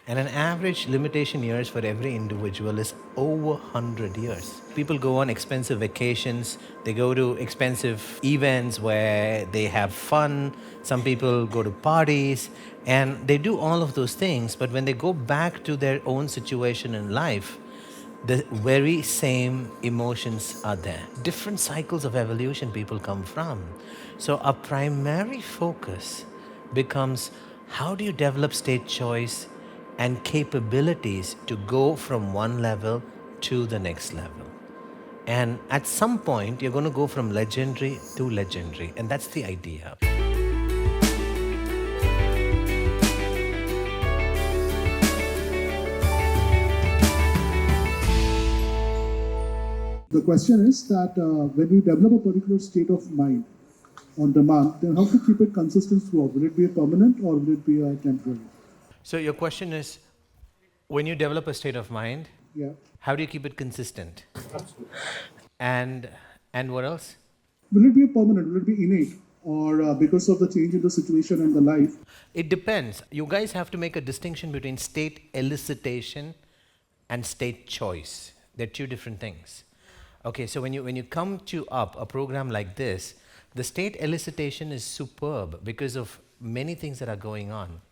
And an average limitation years for every individual is over 100 years. People go on expensive vacations, they go to expensive events where they have fun, some people go to parties, and they do all of those things. But when they go back to their own situation in life, the very same emotions are there. Different cycles of evolution people come from. So, our primary focus becomes how do you develop state choice and capabilities to go from one level to the next level. And at some point, you're going to go from legendary to legendary. And that's the idea. The question is that when we develop a particular state of mind on demand, then how to keep it consistent throughout? Will it be a permanent or will it be a temporary? So, your question is when you develop a state of mind, Yeah. how do you keep it consistent? And what else? Will it be a permanent? Will it be innate? Or because of the change in the situation and the life? It depends. You guys have to make a distinction between state elicitation and state choice. They're two different things. Okay, so when you come to up a program like this, the state elicitation is superb because of many things that are going on.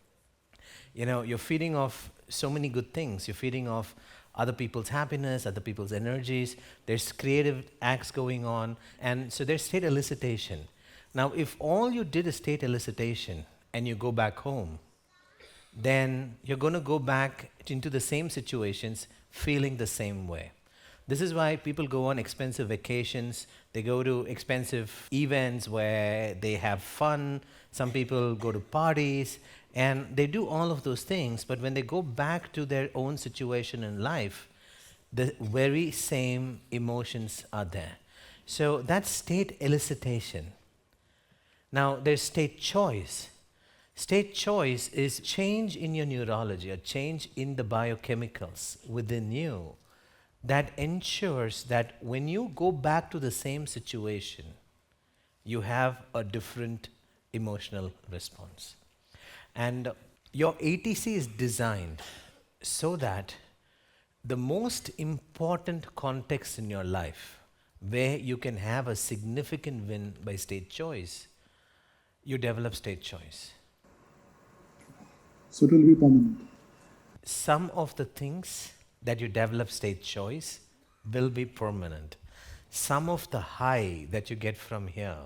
You know, you're feeding off so many good things. You're feeding off other people's happiness, other people's energies. There's creative acts going on. And so there's state elicitation. Now, if all you did is state elicitation and you go back home, then you're going to go back into the same situations feeling the same way. This is why people go on expensive vacations, they go to expensive events where they have fun, some people go to parties, and they do all of those things, but when they go back to their own situation in life, the very same emotions are there. So that's state elicitation. Now, there's state choice. State choice is change in your neurology, a change in the biochemicals within you that ensures that when you go back to the same situation, you have a different emotional response. And your ATC is designed so that the most important context in your life where you can have a significant win by state choice, you develop state choice. So it will be permanent. Some of the things that you develop state choice will be permanent. Some of the high that you get from here,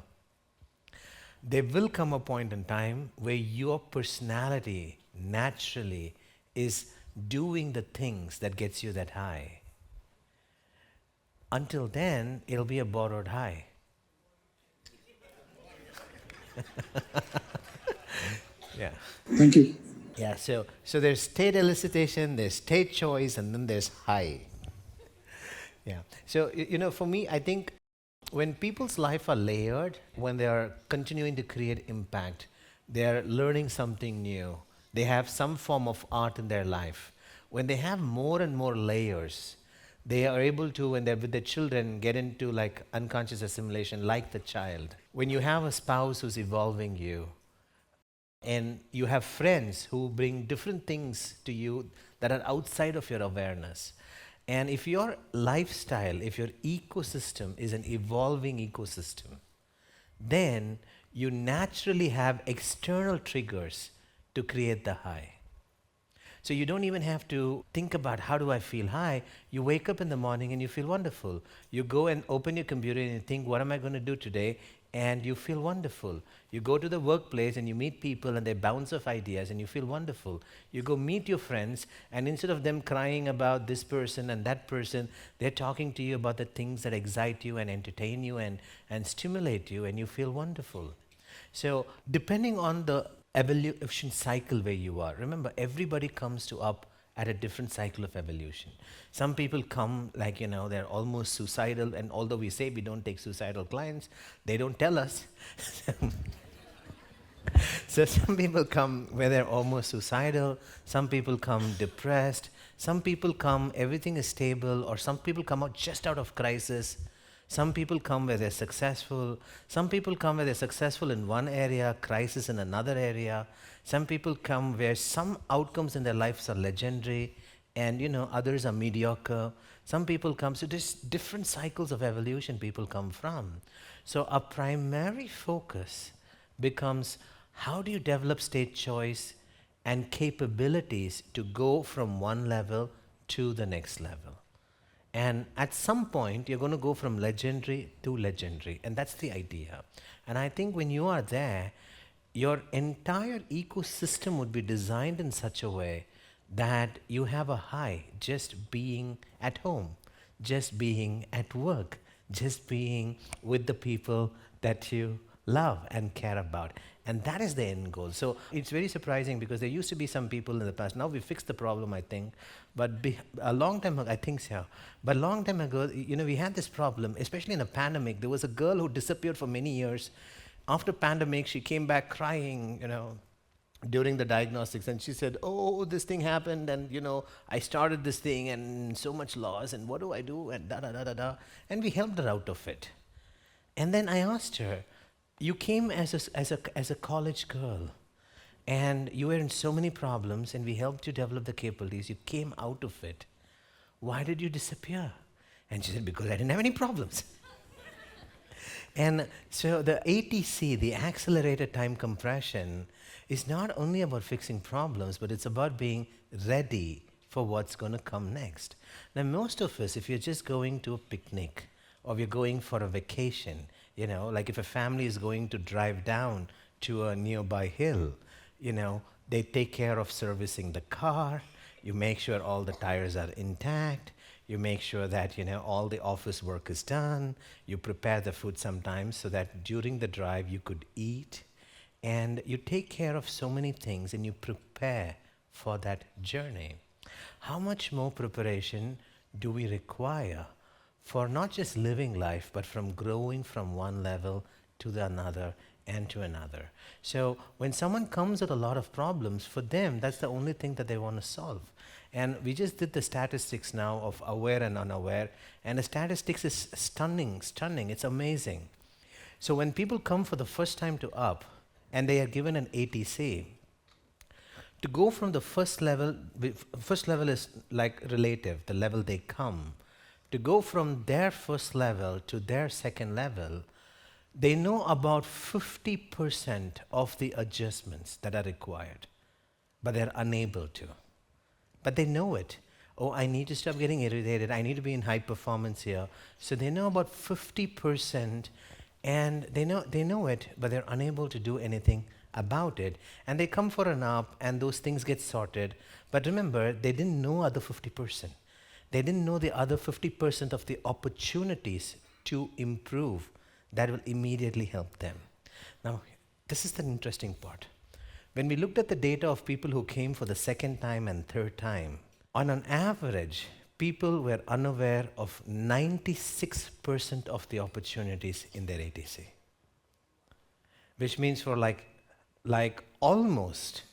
there will come a point in time where your personality naturally is doing the things that gets you that high. Until then, it'll be a borrowed high. Yeah. Thank you. Yeah, so there's state elicitation, there's state choice, and then there's high. Yeah. So, you know, for me, I think when people's life are layered, when they are continuing to create impact, they are learning something new, they have some form of art in their life. When they have more and more layers, they are able to, when they're with their children, get into like unconscious assimilation like the child. When you have a spouse who's evolving you, and you have friends who bring different things to you that are outside of your awareness. And if your lifestyle, if your ecosystem is an evolving ecosystem, then you naturally have external triggers to create the high. So you don't even have to think about how do I feel high. You wake up in the morning and you feel wonderful. You go and open your computer and you think, what am I going to do today? And you feel wonderful. You go to the workplace and you meet people and they bounce off ideas and you feel wonderful. You go meet your friends and instead of them crying about this person and that person, they're talking to you about the things that excite you and entertain you and stimulate you, and you feel wonderful. So depending on the evolution cycle where you are, remember everybody comes to up at a different cycle of evolution. Some people come like, they're almost suicidal, and although we say we don't take suicidal clients, they don't tell us. So some people come where they're almost suicidal, some people come depressed, some people come everything is stable, or some people come out just out of crisis. Some people come where they're successful. Some people come where they're successful in one area, crisis in another area. Some people come where some outcomes in their lives are legendary and others are mediocre. Some people come, so there's different cycles of evolution people come from. So our primary focus becomes how do you develop state choice and capabilities to go from one level to the next level. And at some point, you're going to go from legendary to legendary. And that's the idea. And I think when you are there, your entire ecosystem would be designed in such a way that you have a high just being at home, just being at work, just being with the people that you love and care about. And that is the end goal. So it's very surprising because there used to be some people in the past. Now we fixed the problem, I think. But a long time ago, I think so. But a long time ago, we had this problem, especially in a pandemic. There was a girl who disappeared for many years. After pandemic, she came back crying, during the diagnostics. And she said, oh, this thing happened. And, I started this thing and so much loss. And what do I do? And da-da-da-da-da. And we helped her out of it. And then I asked her, you came as a college girl, and you were in so many problems, and we helped you develop the capabilities. You came out of it. Why did you disappear? And she said, because I didn't have any problems. And so the ATC, the accelerated time compression, is not only about fixing problems, but it's about being ready for what's going to come next. Now, most of us, if you're just going to a picnic, or we're going for a vacation, like if a family is going to drive down to a nearby hill, they take care of servicing the car, you make sure all the tires are intact, you make sure that, all the office work is done, you prepare the food sometimes so that during the drive you could eat, and you take care of so many things and you prepare for that journey. How much more preparation do we require for not just living life, but from growing from one level to the another and to another? So when someone comes with a lot of problems, for them, that's the only thing that they want to solve. And we just did the statistics now of aware and unaware, and the statistics is stunning. It's amazing. So when people come for the first time to UP, and they are given an ATC, to go from the first level is like relative, the level they come. To go from their first level to their second level, they know about 50% of the adjustments that are required, but they're unable to. But they know it. Oh, I need to stop getting irritated. I need to be in high performance here. So they know about 50%, and they know it, but they're unable to do anything about it. And they come for an UP, and those things get sorted. But remember, they didn't know other 50%. They didn't know the other 50% of the opportunities to improve that will immediately help them. Now, this is the interesting part. When we looked at the data of people who came for the second time and third time, on an average, people were unaware of 96% of the opportunities in their ATC. Which means for like almost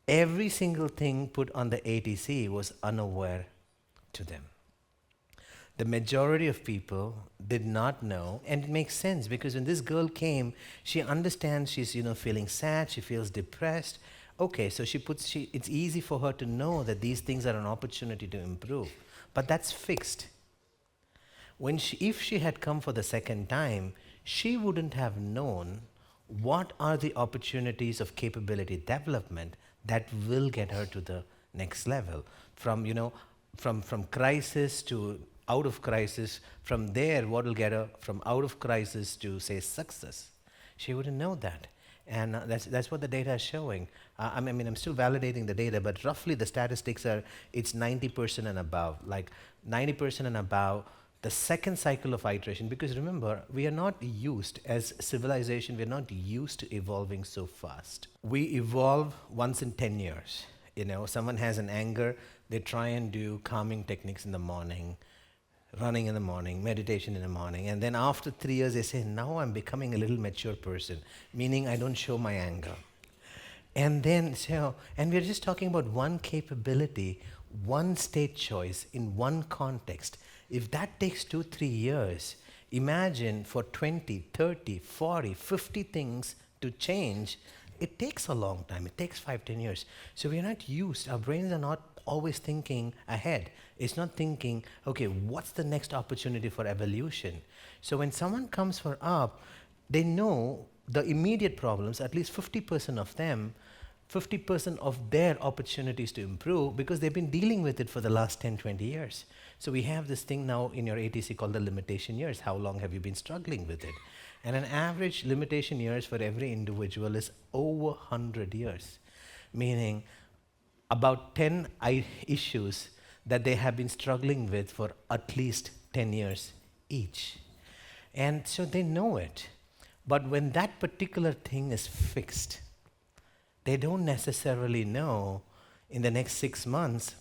every single thing put on the ATC was unaware to them. The majority of people did not know, and it makes sense because when this girl came, she understands she's feeling sad, she feels depressed. Okay, so it's easy for her to know that these things are an opportunity to improve, but that's fixed. If she had come for the second time, she wouldn't have known what are the opportunities of capability development that will get her to the next level. From crisis to out of crisis, from there, what will get her from out of crisis to, say, success? She wouldn't know that. And that's what the data is showing. I'm still validating the data, but roughly the statistics are, it's 90% and above. Like 90% and above, the second cycle of iteration, because remember, we are not used, as civilization, we're not used to evolving so fast. We evolve once in 10 years. Someone has an anger, they try and do calming techniques in the morning, running in the morning, meditation in the morning, and then after 3 years they say, now I'm becoming a little mature person, meaning I don't show my anger. And we're just talking about one capability, one state choice in one context. If that takes 2-3 years, Imagine for 20, 30, 40, 50 things to change, it takes a long time. It takes 5, 10 years. So we're not used, our brains are not always thinking ahead. It's not thinking, okay, what's the next opportunity for evolution? So when someone comes for up, they know the immediate problems, at least 50% of them, 50% of their opportunities to improve because they've been dealing with it for the last 10, 20 years. So we have this thing now in your ATC called the limitation years. How long have you been struggling with it? And an average limitation years for every individual is over 100 years, meaning about 10 issues that they have been struggling with for at least 10 years each. And so they know it. But when that particular thing is fixed, they don't necessarily know in the next 6 months,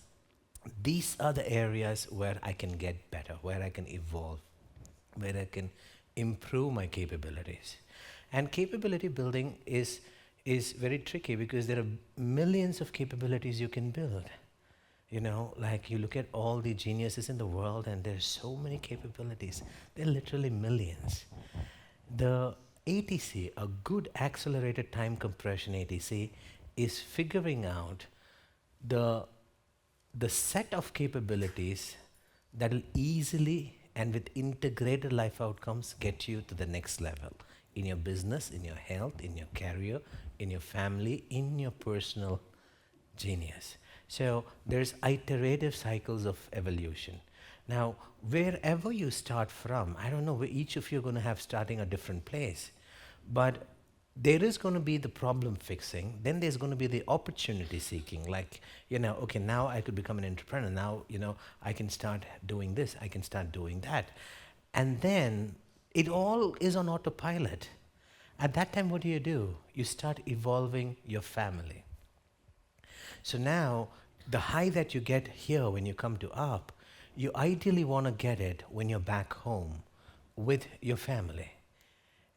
these are the areas where I can get better, where I can evolve, where I can improve my capabilities. And capability building is very tricky because there are millions of capabilities you can build. You know, like you look at all the geniuses in the world and there's so many capabilities. There are literally millions. The ATC, a good accelerated time compression ATC, is figuring out the set of capabilities that will easily and with integrated life outcomes get you to the next level in your business, in your health, in your career, in your family, in your personal genius. So there's iterative cycles of evolution. Now, wherever you start from, I don't know where each of you are going to have starting a different place, but there is going to be the problem fixing, then there's going to be the opportunity seeking, like, you know, okay, now I could become an entrepreneur, now, you know, I can start doing this, I can start doing that. And then it all is on autopilot. At that time, what do? You start evolving your family. So now, the high that you get here when you come to up, you ideally want to get it when you're back home with your family.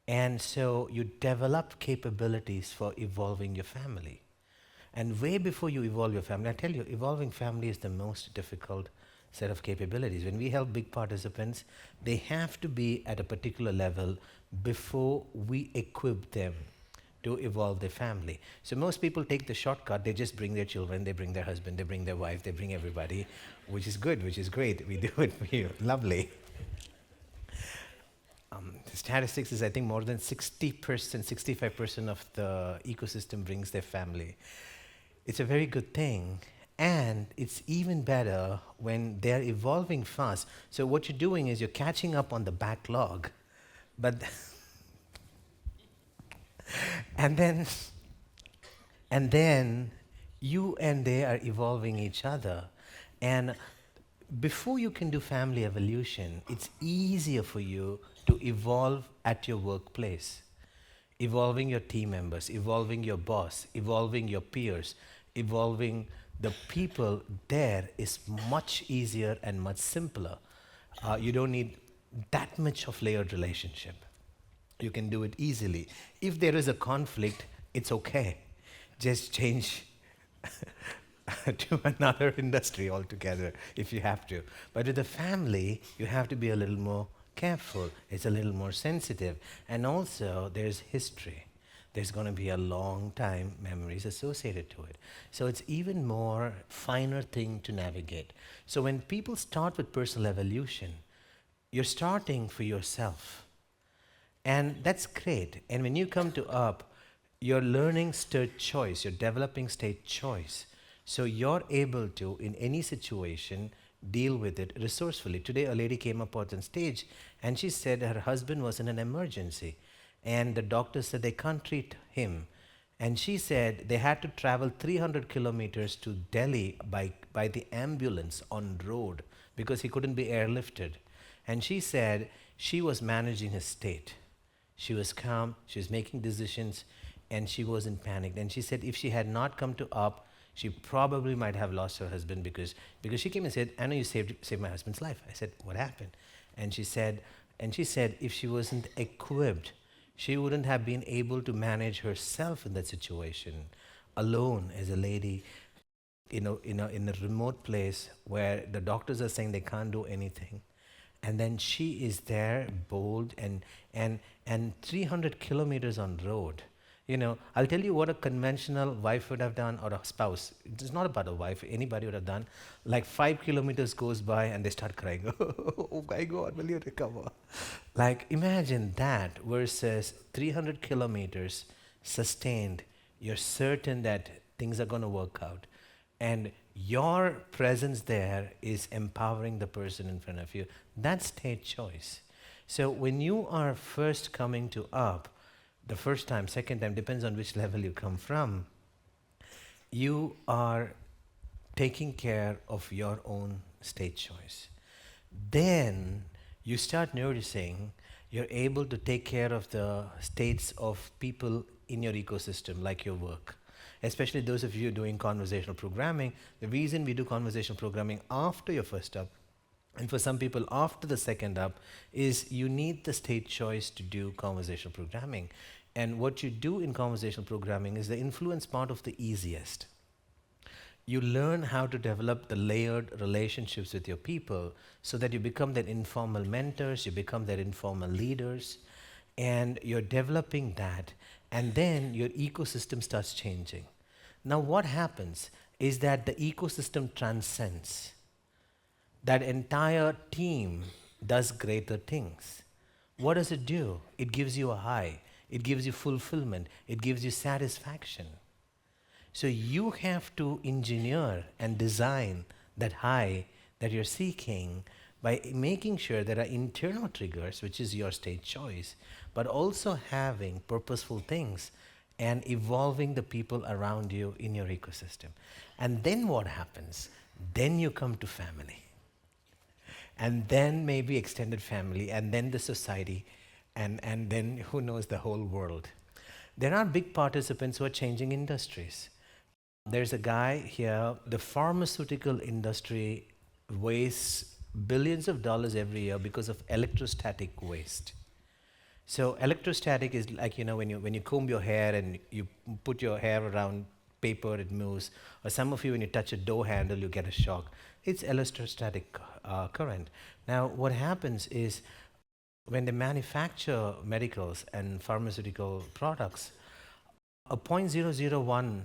And so you develop capabilities for evolving your family. And way before you evolve your family, I tell you, evolving family is the most difficult set of capabilities. When we help big participants, they have to be at a particular level before we equip them to evolve their family. So most people take the shortcut, they just bring their children, they bring their husband, they bring their wife, they bring everybody, which is good, which is great. We do it for you. Lovely. The statistics is, I think, more than 60%, 65% of the ecosystem brings their family. It's a very good thing. And it's even better when they're evolving fast. So what you're doing is you're catching up on the backlog, but and then you and they are evolving each other. And before you can do family evolution, it's easier for you to evolve at your workplace, evolving your team members, evolving your boss, evolving your peers, evolving the people there is much easier and much simpler. You don't need that much of layered relationship. You can do it easily. If there is a conflict, it's okay. Just change to another industry altogether if you have to. But with the family, you have to be a little more careful. It's a little more sensitive. And also, there's history. There's going to be a long time memories associated to it. So it's even more finer thing to navigate. So when people start with personal evolution, you're starting for yourself. And that's great. And when you come to up, you're learning state choice, you're developing state choice. So you're able to, in any situation, deal with it resourcefully. Today, a lady came up on stage and she said her husband was in an emergency. And the doctor said they can't treat him. And she said they had to travel 300 kilometers to Delhi by the ambulance on road because he couldn't be airlifted. And she said she was managing his state. She was calm, she was making decisions, and she wasn't panicked. And she said if she had not come to up, she probably might have lost her husband because she came and said, I know you saved my husband's life. I said, what happened? And she said if she wasn't equipped, she wouldn't have been able to manage herself in that situation alone as a lady in a remote place where the doctors are saying they can't do anything. And then she is there, bold, and 300 kilometers on road. You know, I'll tell you what a conventional wife would have done, or a spouse. It's not about a wife. Anybody would have done. Like 5 kilometers goes by and they start crying. Oh my God, will you recover? Like imagine that versus 300 kilometers sustained. You're certain that things are going to work out, and your presence there is empowering the person in front of you. That's state choice. So when you are first coming to up, the first time, second time, depends on which level you come from, you are taking care of your own state choice. Then you start noticing you're able to take care of the states of people in your ecosystem, like your work. Especially those of you doing conversational programming, the reason we do conversational programming after your first up, and for some people after the second up, is you need the state choice to do conversational programming. And what you do in conversational programming is the influence part of the easiest. You learn how to develop the layered relationships with your people so that you become their informal mentors, you become their informal leaders, and you're developing that, and then your ecosystem starts changing. Now what happens is that the ecosystem transcends. That entire team does greater things. What does it do? It gives you a high, it gives you fulfillment, it gives you satisfaction. So you have to engineer and design that high that you're seeking by making sure there are internal triggers, which is your state choice, but also having purposeful things and evolving the people around you in your ecosystem. And then what happens? Then you come to family. And then maybe extended family, and then the society, and then who knows, the whole world. There are big participants who are changing industries. There's a guy here, the pharmaceutical industry wastes billions of dollars every year because of electrostatic waste. So electrostatic is like, you know, when you comb your hair and you put your hair around paper, it moves. Or some of you, when you touch a door handle, you get a shock. It's electrostatic current. Now, what happens is when they manufacture medicals and pharmaceutical products, a 0.001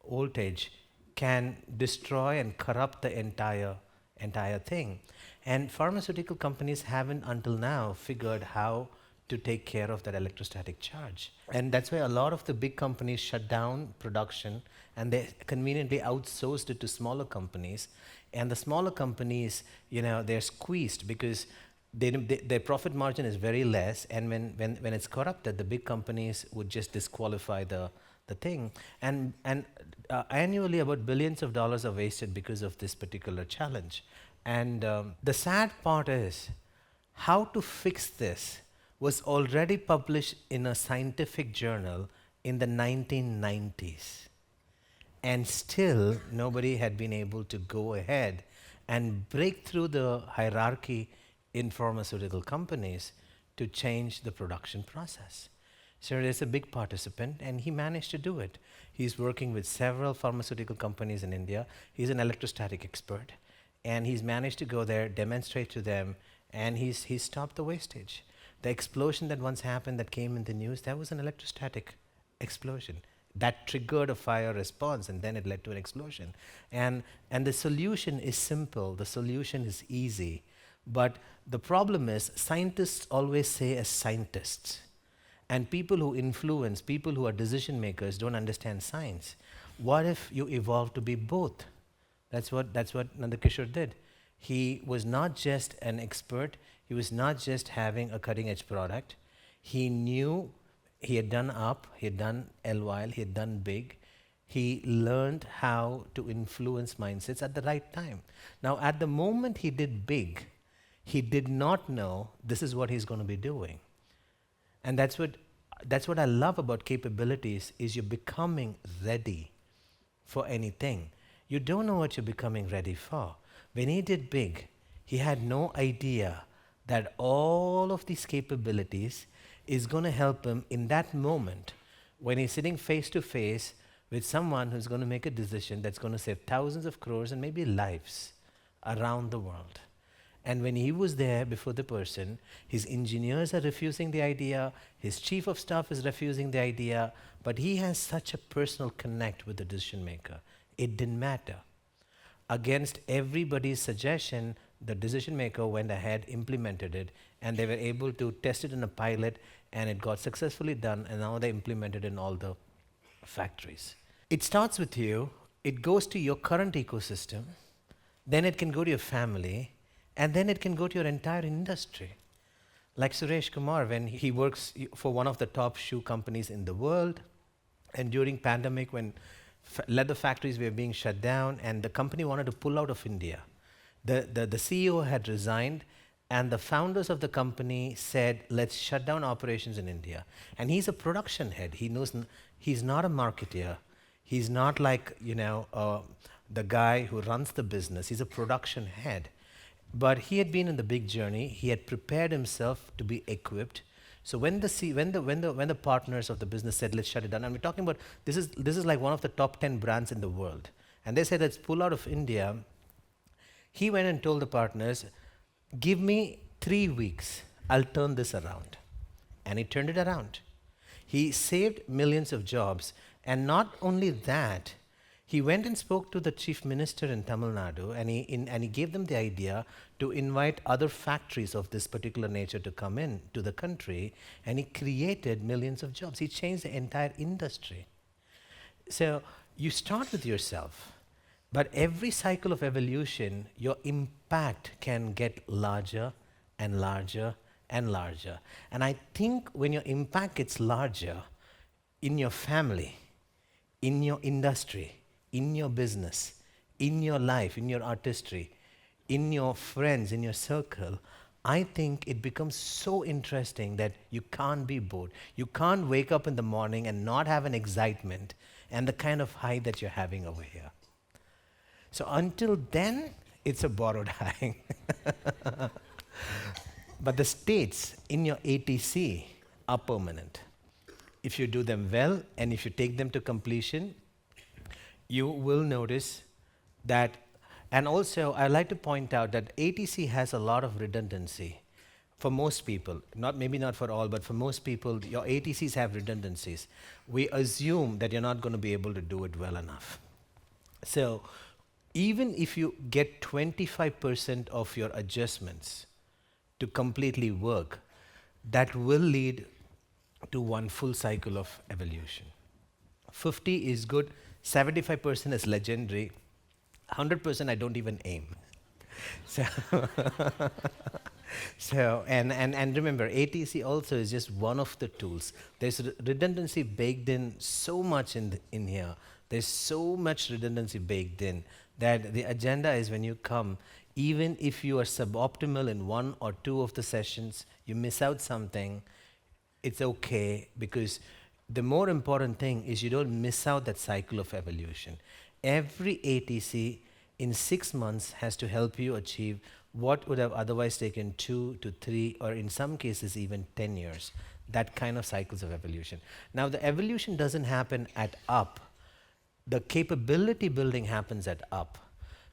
voltage can destroy and corrupt the entire thing. And pharmaceutical companies haven't until now figured how to take care of that electrostatic charge. And that's why a lot of the big companies shut down production and they conveniently outsourced it to smaller companies. And the smaller companies, you know, they're squeezed because their profit margin is very less, and when it's corrupted, the big companies would just disqualify the thing. And annually about billions of dollars are wasted because of this particular challenge. And the sad part is how to fix this was already published in a scientific journal in the 1990s. And still, nobody had been able to go ahead and break through the hierarchy in pharmaceutical companies to change the production process. So there's a big participant, and he managed to do it. He's working with several pharmaceutical companies in India. He's an electrostatic expert, and he's managed to go there, demonstrate to them, and he's stopped the wastage. The explosion that once happened that came in the news, that was an electrostatic explosion. That triggered a fire response, and then it led to an explosion. And the solution is simple. The solution is easy. But the problem is scientists always say as scientists. And people who influence, people who are decision makers don't understand science. What if you evolve to be both? That's what Nandakishore did. He was not just an expert. He was not just having a cutting edge product. He knew he had done up, he had done LYL, he had done big. He learned how to influence mindsets at the right time. Now, at the moment he did big, he did not know this is what he's going to be doing. And that's what I love about capabilities, is you're becoming ready for anything. You don't know what you're becoming ready for. When he did big, he had no idea that all of these capabilities is going to help him in that moment when he's sitting face to face with someone who's going to make a decision that's going to save thousands of crores and maybe lives around the world. And when he was there before the person, his engineers are refusing the idea, his chief of staff is refusing the idea, but he has such a personal connect with the decision maker. It didn't matter. Against everybody's suggestion, the decision maker went ahead, implemented it, and they were able to test it in a pilot, and it got successfully done, and now they implement it in all the factories. It starts with you, it goes to your current ecosystem, then it can go to your family, and then it can go to your entire industry. Like Suresh Kumar, when he works for one of the top shoe companies in the world, and during pandemic when leather factories were being shut down and the company wanted to pull out of India, the CEO had resigned, and the founders of the company said, let's shut down operations in India. And he's a production head. He knows he's not a marketeer. He's not like, the guy who runs the business. He's a production head. But he had been in the big journey. He had prepared himself to be equipped. So when the partners of the business said, let's shut it down, and we're talking about, this is like one of the top 10 brands in the world. And they said, let's pull out of India. He went and told the partners, give me 3 weeks, I'll turn this around. And he turned it around. He saved millions of jobs. And not only that, he went and spoke to the chief minister in Tamil Nadu, and he gave them the idea to invite other factories of this particular nature to come in to the country, and he created millions of jobs. He changed the entire industry. So you start with yourself, but every cycle of evolution, your impact can get larger and larger and larger. And I think when your impact gets larger in your family, in your industry, in your business, in your life, in your artistry, in your friends, in your circle, I think it becomes so interesting that you can't be bored. You can't wake up in the morning and not have an excitement and the kind of high that you're having over here. So until then, it's a borrowed high. But the states in your ATC are permanent. If you do them well and if you take them to completion, you will notice that, and also I like to point out that ATC has a lot of redundancy for most people. Maybe not for all, but for most people, your ATCs have redundancies. We assume that you're not going to be able to do it well enough. So even if you get 25% of your adjustments to completely work, that will lead to one full cycle of evolution. 50 is good, 75% is legendary, 100% I don't even aim. So, and remember, ATC also is just one of the tools. There's redundancy baked in so much in here. There's so much redundancy baked in that the agenda is when you come, even if you are suboptimal in 1 or 2 of the sessions, you miss out something, it's okay, because the more important thing is you don't miss out that cycle of evolution. Every ATC in 6 months has to help you achieve what would have otherwise taken 2 to 3, or in some cases even 10 years. That kind of cycles of evolution. Now the evolution doesn't happen at up. The capability building happens at up.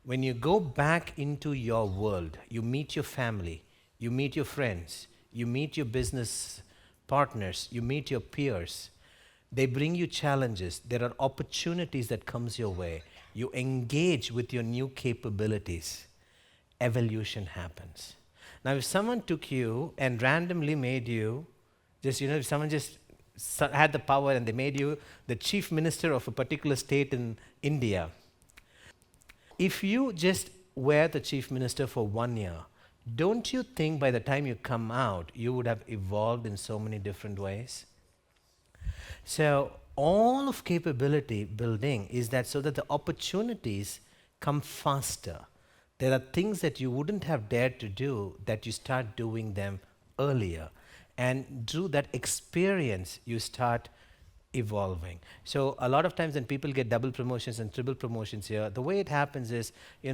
When you go back into your world, you meet your family, you meet your friends, you meet your business partners, you meet your peers. They bring you challenges. There are opportunities that comes your way. You engage with your new capabilities. Evolution happens. Now, if someone took you and randomly made you, if someone just had the power and they made you the chief minister of a particular state in India, if you just were the chief minister for 1 year, don't you think by the time you come out, you would have evolved in so many different ways? So all of capability building is that so that the opportunities come faster. There are things that you wouldn't have dared to do that you start doing them earlier. And through that experience, you start evolving. So a lot of times when people get double promotions and triple promotions here, the way it happens is,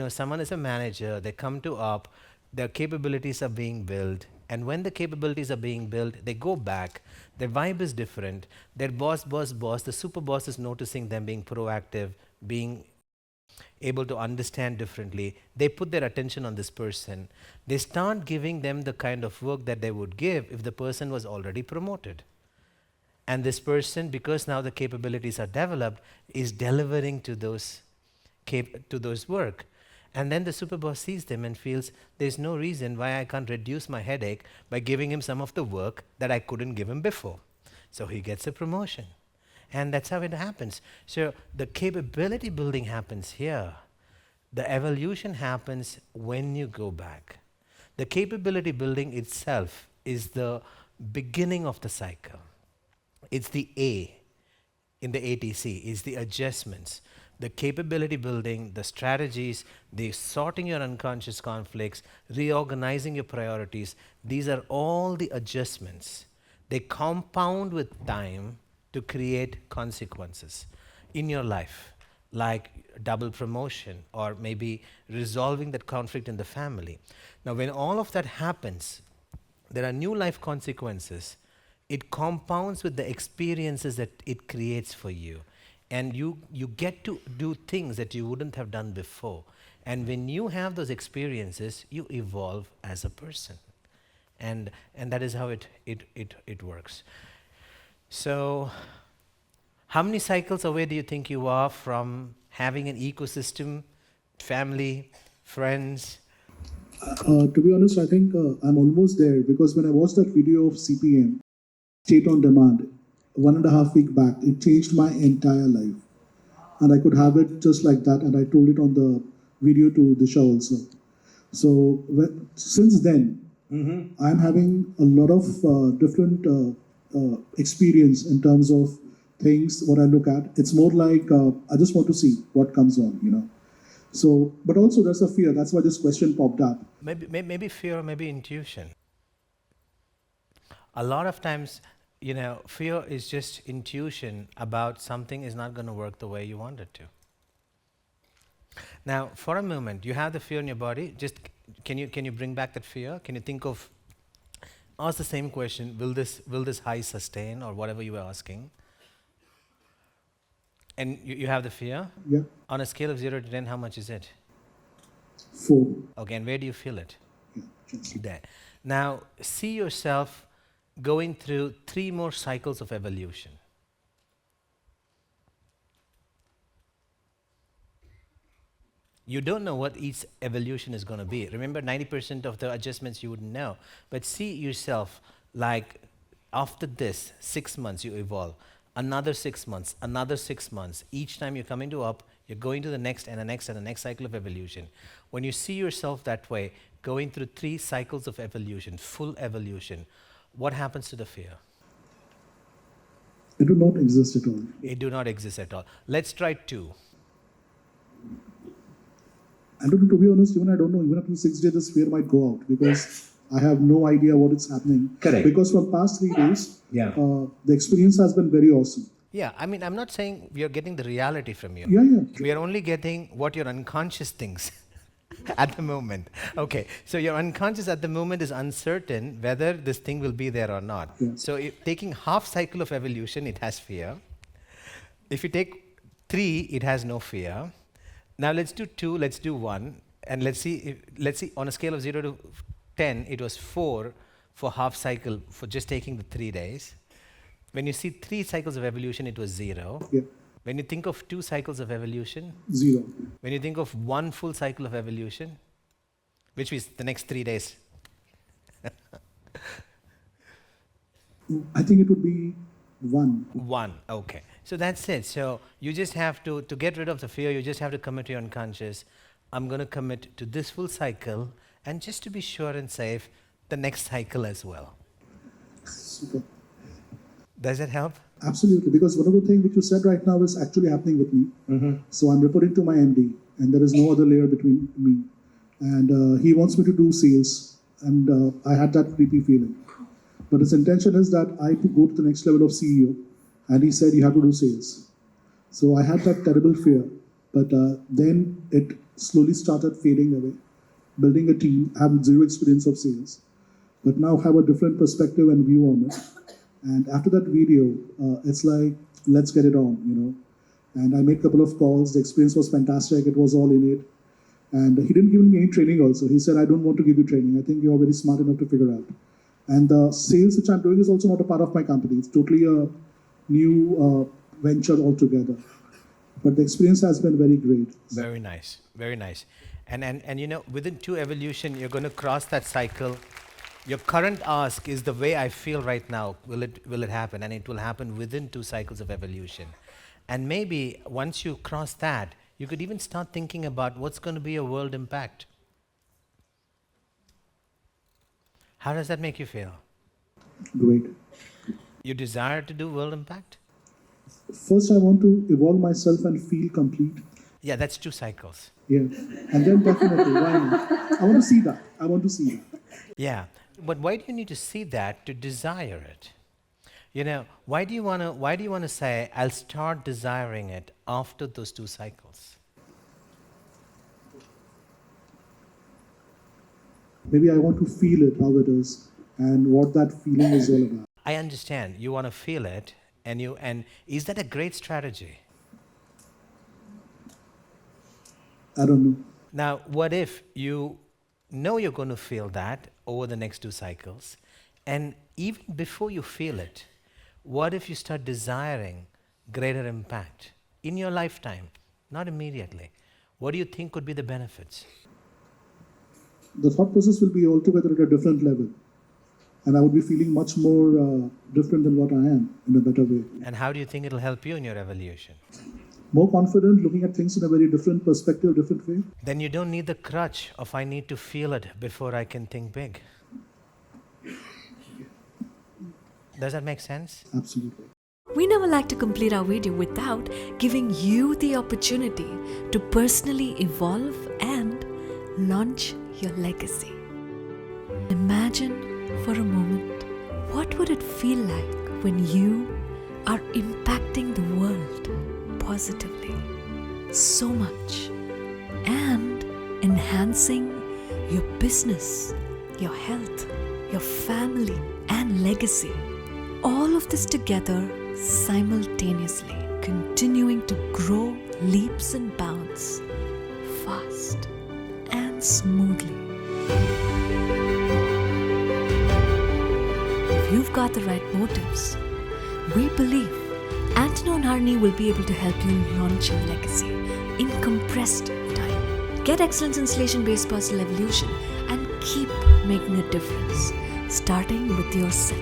someone is a manager, they come to up, their capabilities are being built, and when the capabilities are being built, they go back, their vibe is different, their boss, the super boss is noticing them being proactive, being able to understand differently. They put their attention on this person. They start giving them the kind of work that they would give if the person was already promoted. And this person, because now the capabilities are developed, is delivering to those work. And then the superboss sees them and feels there's no reason why I can't reduce my headache by giving him some of the work that I couldn't give him before. So he gets a promotion. And that's how it happens. So the capability building happens here. The evolution happens when you go back. The capability building itself is the beginning of the cycle. It's the A in the ATC, is the adjustments. The capability building, the strategies, the sorting your unconscious conflicts, reorganizing your priorities, these are all the adjustments. They compound with time to create consequences in your life, like double promotion or maybe resolving that conflict in the family. Now, when all of that happens, there are new life consequences. It compounds with the experiences that it creates for you. And you get to do things that you wouldn't have done before. And when you have those experiences, you evolve as a person. And that is how it works. So, how many cycles away do you think you are from having an ecosystem, family, friends? To be honest, I think I'm almost there, because when I watched that video of CPM, State on Demand, 1.5 weeks back, it changed my entire life. And I could have it just like that, and I told it on the video to Disha also. So since then, I'm having a lot of different experience in terms of things, what I look at. It's more like I just want to see what comes on, you know. So, but also there's a fear. That's why this question popped up. Maybe fear, maybe intuition. A lot of times, fear is just intuition about something is not going to work the way you want it to. Now, for a moment, you have the fear in your body. Just can you bring back that fear? Can you think of, ask the same question, will this high sustain, or whatever you were asking? And you have the fear? Yeah. On a scale of 0 to 10, how much is it? 4. Okay, and where do you feel it? Yeah, just. There. Now, see yourself going through 3 more cycles of evolution. You don't know what each evolution is going to be. Remember, 90% of the adjustments you wouldn't know. But see yourself like, after this, 6 months you evolve. Another 6 months, another 6 months. Each time you're coming to up, you're going to the next and the next and the next cycle of evolution. When you see yourself that way, going through 3 cycles of evolution, full evolution, what happens to the fear? It do not exist at all. It do not exist at all. Let's try 2. And to be honest, even I don't know, even after 6 days, this fear might go out, because I have no idea what is happening. Correct. Because for past 3 days, Yeah. The experience has been very awesome. Yeah, I mean, I'm not saying we are getting the reality from you. Yeah. We are only getting what your unconscious thinks at the moment. Okay, so your unconscious at the moment is uncertain whether this thing will be there or not. Yeah. So taking half cycle of evolution, it has fear. If you take 3, it has no fear. Now let's do 2, let's do 1, and let's see on a scale of 0 to 10, it was 4 for half cycle for just taking the 3 days. When you see 3 cycles of evolution, it was 0. Yeah. When you think of 2 cycles of evolution, 0. when you think of 1 full cycle of evolution, which is the next 3 days, I think it would be 1. 1, okay. So that's it. So you just have to get rid of the fear, you just have to commit to your unconscious. I'm going to commit to this full cycle, and just to be sure and safe, the next cycle as well. Super. Does that help? Absolutely, because one of the things which you said right now is actually happening with me. So I'm reporting to my MD, and there is no other layer between me. And he wants me to do sales, and I had that creepy feeling. But his intention is that I to go to the next level of CEO, and he said you have to do sales. So I had that terrible fear, but then it slowly started fading away. Building a team, have 0 experience of sales, but now have a different perspective and view on it. And after that video, it's like, let's get it on, you know. And I made a couple of calls. The experience was fantastic. It was all in it. And he didn't give me any training also. He said, I don't want to give you training. I think you're very smart enough to figure out. And the sales which I'm doing is also not a part of my company. It's totally a new venture altogether. But the experience has been very great. Very nice, very nice. And you know, within 2 evolution, you're going to cross that cycle. Your current ask is the way I feel right now. Will it happen? And it will happen within 2 cycles of evolution. And maybe once you cross that, you could even start thinking about what's going to be your world impact. How does that make you feel? Great. You desire to do world impact? First, I want to evolve myself and feel complete. Yeah, that's 2 cycles. Yeah. And then definitely, why not? I want to see that. I want to see that. Yeah, but why do you need to see that to desire it? You know, why do you want to say, I'll start desiring it after those 2 cycles? Maybe I want to feel it, how it is, and what that feeling is all about. I understand. You want to feel it, and is that a great strategy? I don't know. Now, what if you know you're going to feel that over the next 2 cycles, and even before you feel it, what if you start desiring greater impact in your lifetime, not immediately? What do you think could be the benefits? The thought process will be altogether at a different level. And I would be feeling much more different than what I am, in a better way. And how do you think it'll help you in your evolution? More confident, looking at things in a very different perspective, different way. Then you don't need the crutch of I need to feel it before I can think big. Does that make sense? Absolutely. We never like to complete our video without giving you the opportunity to personally evolve and launch your legacy. Imagine for a moment, what would it feel like when you are impacting the world positively so much and enhancing your business, your health, your family and legacy? All of this together simultaneously, continuing to grow leaps and bounds, fast and smoothly. If you've got the right motives, we believe Antano Harini will be able to help you launch your legacy in compressed time. Get excellence installation-based personal evolution and keep making a difference, starting with yourself.